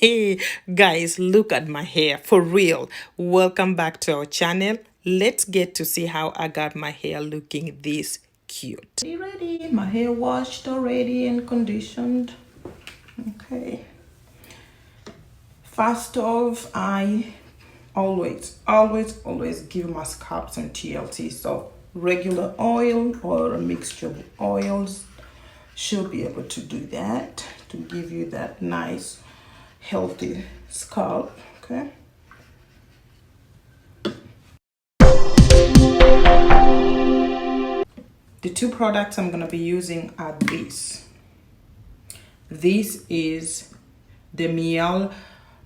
Guys, look at my hair for real. Welcome back to our channel. Let's get to see how I got my hair looking this cute. Ready, my hair washed already and conditioned. Okay. First off, I always give my scalp some TLC. So regular oil or a mixture of oils should be able to do that, to give you that nice healthy scalp. Okay, the two products I'm going to be using are this is the Mielle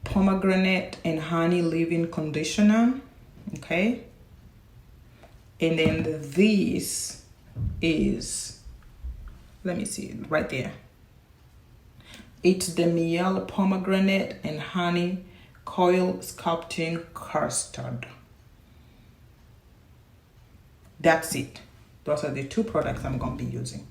Pomegranate and Honey Leave-In Conditioner. Okay, and then this is, let me see right there, it's the Mielle Pomegranate and Honey Coil Sculpting Custard. That's it. Those are the two products I'm going to be using.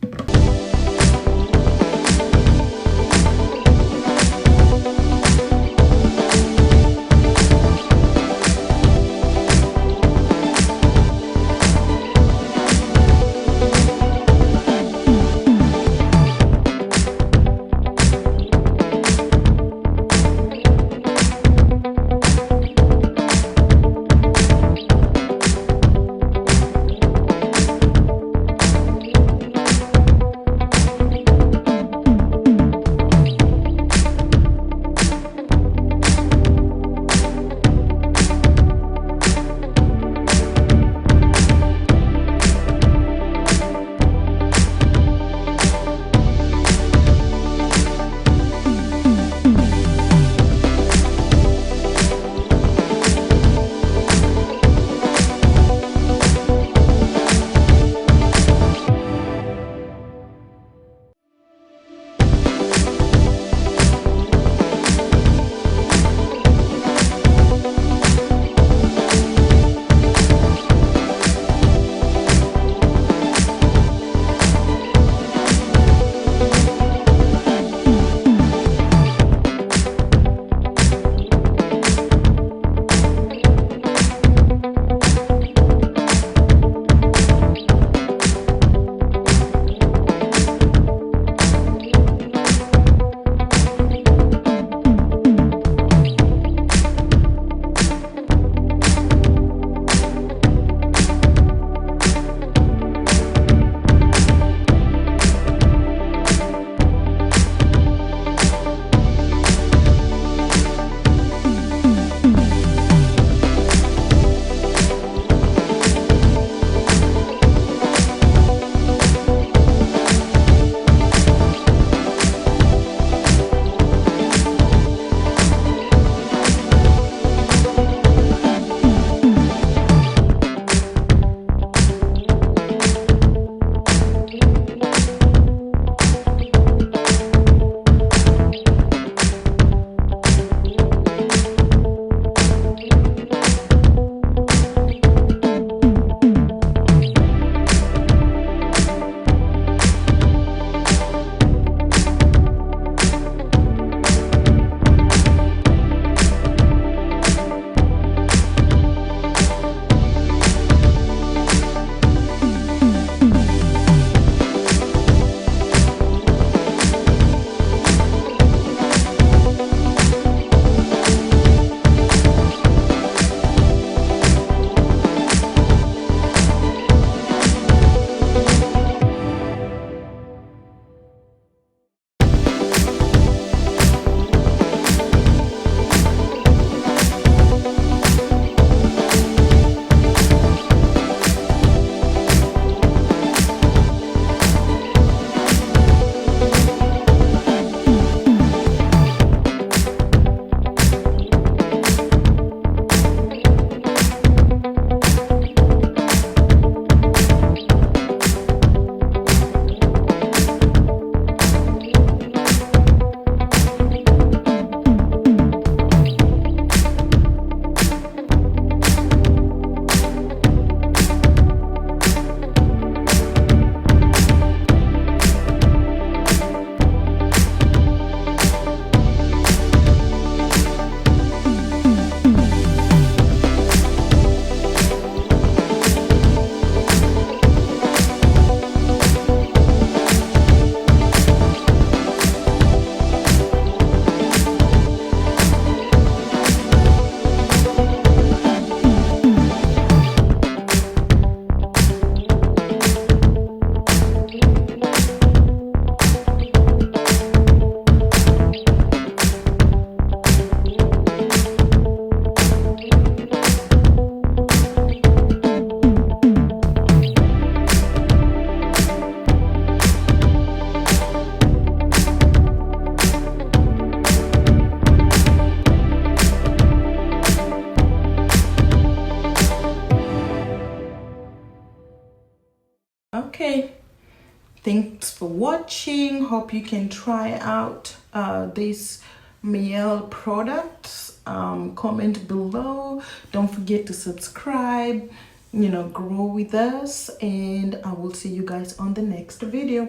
Thanks for watching. Hope you can try out this Mielle products. Comment below. Don't forget to subscribe. Grow with us, and I will see you guys on the next video.